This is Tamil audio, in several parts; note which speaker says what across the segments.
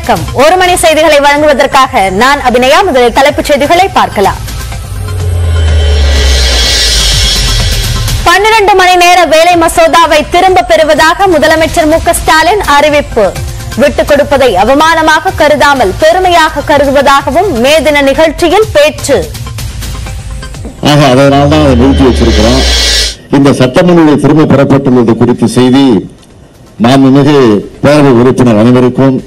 Speaker 1: வணக்கம். ஒரு மணி செய்திகளை வழங்குவதற்காக நான் அபிநயா. முதலில் தலைப்புச் செய்திகளை பார்க்கலாம். 12 மணி நேர வேலை மசோதாவை திரும்ப பெறுவதாக முதலமைச்சர் மு க ஸ்டாலின் அறிவிப்பு. விட்டுக் கொடுப்பதை அவமானமாக கருதாமல் பெருமையாக கருதுவதாகவும் மே தின நிகழ்ச்சியில் பேச்சு.
Speaker 2: அதனால்தான் அதை நிறுத்தி வச்சிருக்கிறோம். இந்த சட்டமன்ற திரும்ப பெறப்பட்டுள்ளது குறித்த செய்தி மாண்புமிகு பேரவை உறுப்பினர் அனைவருக்கும்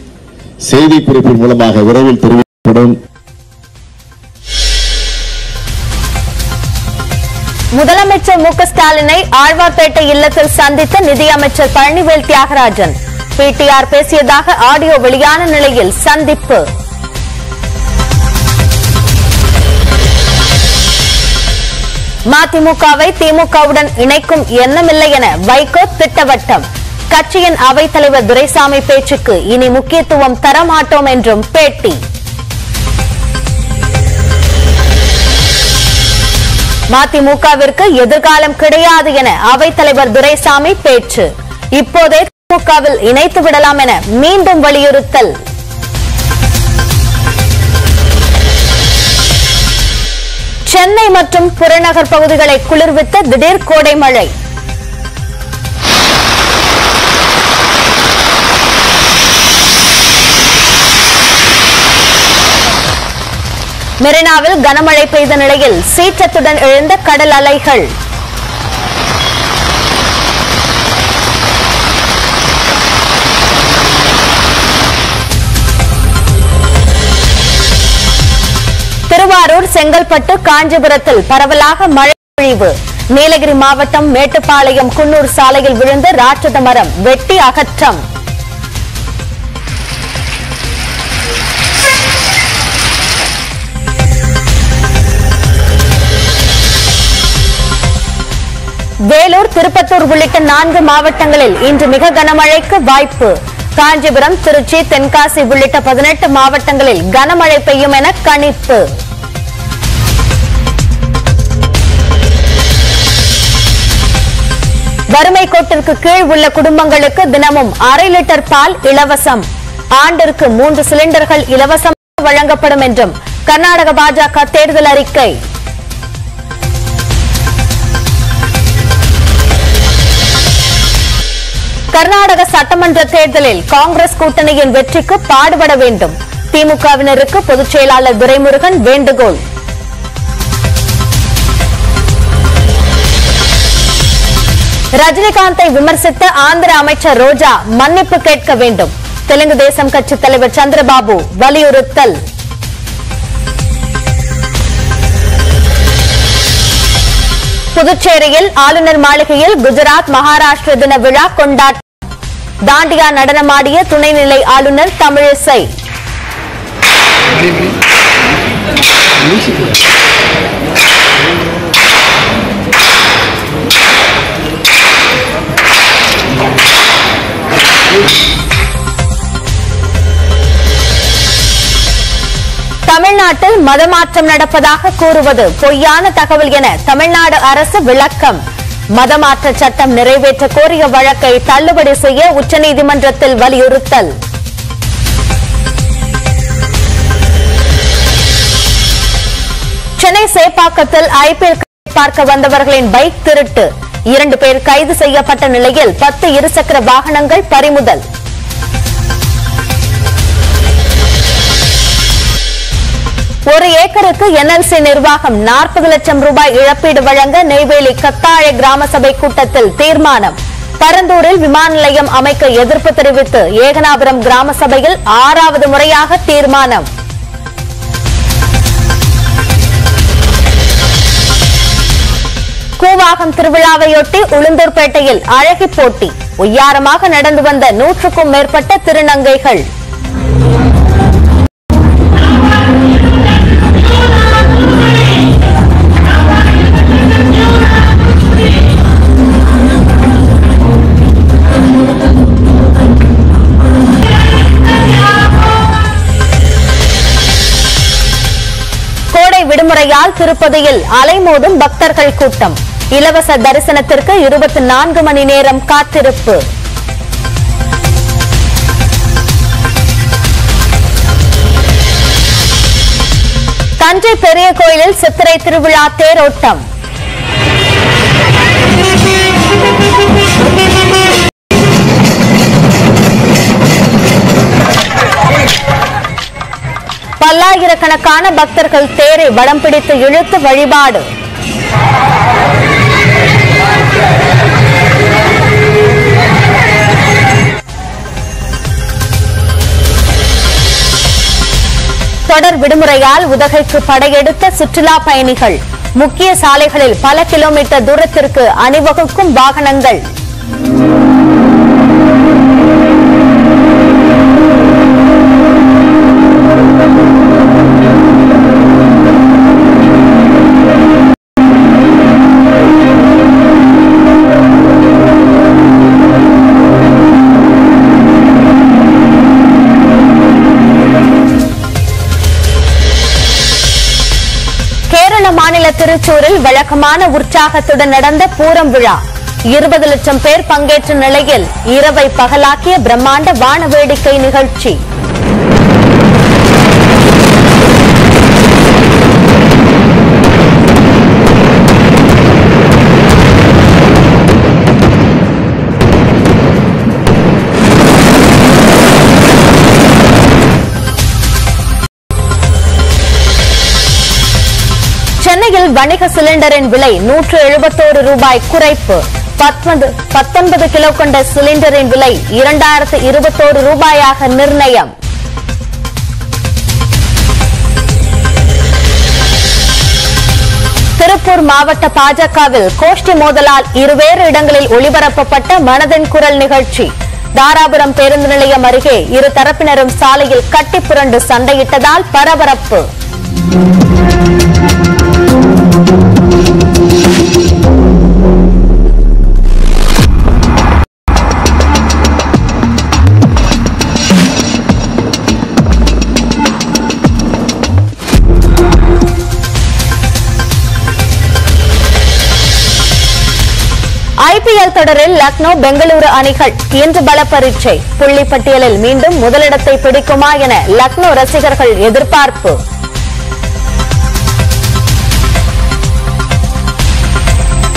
Speaker 2: செய்தி குறிப்பின் மூலமாக விரைவில் தெரிவிக்கப்படும்.
Speaker 1: முதலமைச்சர் மு க ஸ்டாலினை ஆழ்வார்பேட்டை இல்லத்தில் சந்தித்த நிதியமைச்சர் பழனிவேல் தியாகராஜன். பிடிஆர் பேசியதாக ஆடியோ வெளியான நிலையில் சந்திப்பு. மதிமுகவை திமுகவுடன் இணைக்கும் எண்ணமில்லை என வைகோ திட்டவட்டம். கட்சியின் அவைத்தலைவர் துரைசாமி பேச்சுக்கு இனி முக்கியத்துவம் தரமாட்டோம் என்றும் பேட்டி. மதிமுகவிற்கு எதிர்காலம் கிடையாது என அவைத்தலைவர் துரைசாமி பேச்சு. இப்போதே திமுகவில் இணைத்து விடலாம் என மீண்டும் வலியுறுத்தல். சென்னை மற்றும் புறநகர் பகுதிகளை குளிர்வித்த திடீர் கோடை மழை. மெரினாவில் கனமழை பெய்த நிலையில் சீற்றத்துடன் எழுந்த கடல் அலைகள். திருவாரூர், செங்கல்பட்டு, காஞ்சிபுரத்தில் பரவலாக மழை பொழிவு. நீலகிரி மாவட்டம் மேட்டுப்பாளையம் குன்னூர் சாலையில் விழுந்த ராட்சத மரம் வெட்டி அகற்றம். வேலூர், திருப்பத்தூர் உள்ளிட்ட 4 மாவட்டங்களில் இன்று மிக கனமழைக்கு வாய்ப்பு. காஞ்சிபுரம், திருச்சி, தென்காசி உள்ளிட்ட 18 மாவட்டங்களில் கனமழை பெய்யும் என கணிப்பு. வறுமை கோட்டிற்கு கீழ் உள்ள குடும்பங்களுக்கு தினமும் 1/2 லிட்டர் பால் இலவசம். ஆண்டிற்கு 3 சிலிண்டர்கள் இலவசமாக வழங்கப்படும் என்றும் கர்நாடக பாஜக தேர்தல் அறிக்கை. கர்நாடக சட்டமன்ற தேர்தலில் காங்கிரஸ் கூட்டணியின் வெற்றிக்கு பாடுபட வேண்டும். திமுகவினருக்கு பொதுச் செயலாளர் துரைமுருகன் வேண்டுகோள். ரஜினிகாந்தை விமர்சித்த ஆந்திர அமைச்சர் ரோஜா மன்னிப்பு கேட்க வேண்டும். தெலுங்கு தேசம் கட்சி தலைவர் சந்திரபாபு வலியுறுத்தல். புதுச்சேரியில் ஆளுநர் மாளிகையில் குஜராத் மகாராஷ்டிர தின விழா கொண்டாட்டம். தாண்டியா நடனமாடிய துணைநிலை ஆளுநர் தமிழிசை. தமிழ்நாட்டில் மதமாற்றம் நடப்பதாக கூறுவது பொய்யான தகவல் என தமிழ்நாடு அரசு விளக்கம். மதமாற்ற சட்டம் நிறைவேற்ற கோரிய வழக்கை தள்ளுபடி செய்ய உச்சநீதிமன்றத்தில் வலியுறுத்தல். சென்னை சேப்பாக்கத்தில் IPL பார்க்க வந்தவர்களின் பைக் திருட்டு. 2 பேர் கைது செய்யப்பட்ட நிலையில் 10 இருசக்கர வாகனங்கள் பறிமுதல். ஒரு ஏக்கருக்கு NLC நிர்வாகம் 40 லட்சம் ரூபாய் இழப்பீடு வழங்க நெய்வேலி கத்தாழை கிராம சபை கூட்டத்தில் தீர்மானம். பரந்தூரில் விமான நிலையம் அமைக்க எதிர்ப்பு தெரிவித்து ஏகனாபுரம் கிராம சபையில் 6வது முறையாக தீர்மானம். கூவாகம் திருவிழாவையொட்டி உளுந்தூர்பேட்டையில் அழகி போட்டி. ஒய்யாரமாக நடந்து வந்த 100க்கும் மேற்பட்ட திருநங்கைகள். விடுமுறையால் திருப்பதியில் அலைமோதும் பக்தர்கள் கூட்டம். இலவச தரிசனத்திற்கு 24 மணி நேரம் காத்திருப்பு. தஞ்சை பெரிய கோயிலில் சித்திரை திருவிழா தேரோட்டம். பல்லாயிரக்கணக்கான பக்தர்கள் தேரை வடம் பிடித்து இழுத்து வழிபாடு. தொடர் விடுமுறையால் உதகைக்கு படையெடுத்த சுற்றுலா பயணிகள். முக்கிய சாலைகளில் பல கிலோமீட்டர் தூரத்திற்கு அணிவகுக்கும் வாகனங்கள். மாநில திருச்சூரில் வழக்கமான உற்சாகத்துடன் நடந்த பூரம் விழா. 20 லட்சம் பேர் பங்கேற்ற நிலையில் இரவை பகலாக்கிய பிரம்மாண்ட வான வேடிக்கை நிகழ்ச்சி. சென்னையில் வணிக சிலிண்டரின் விலை 171 ரூபாய் குறைப்பு. 19 கிலோ கொண்ட சிலிண்டரின் விலை 2021 ரூபாயாக நிர்ணயம். திருப்பூர் மாவட்ட பாஜகவில் கோஷ்டி மோதலால் இருவேறு இடங்களில் ஒளிபரப்பப்பட்ட மனதின் குரல் நிகழ்ச்சி. தாராபுரம் பேருந்து நிலையம் அருகே இரு தரப்பினரும் சாலையில் கட்டிப்புரண்டு சண்டையிட்டதால் பரபரப்பு. ஐபிஎல் தொடரில் லக்னோ பெங்களூரு அணிகள் இன்று பல பரீட்சை. புள்ளி பட்டியலில் மீண்டும் முதலிடத்தை பிடிக்குமா என லக்னோ ரசிகர்கள் எதிர்பார்ப்பு.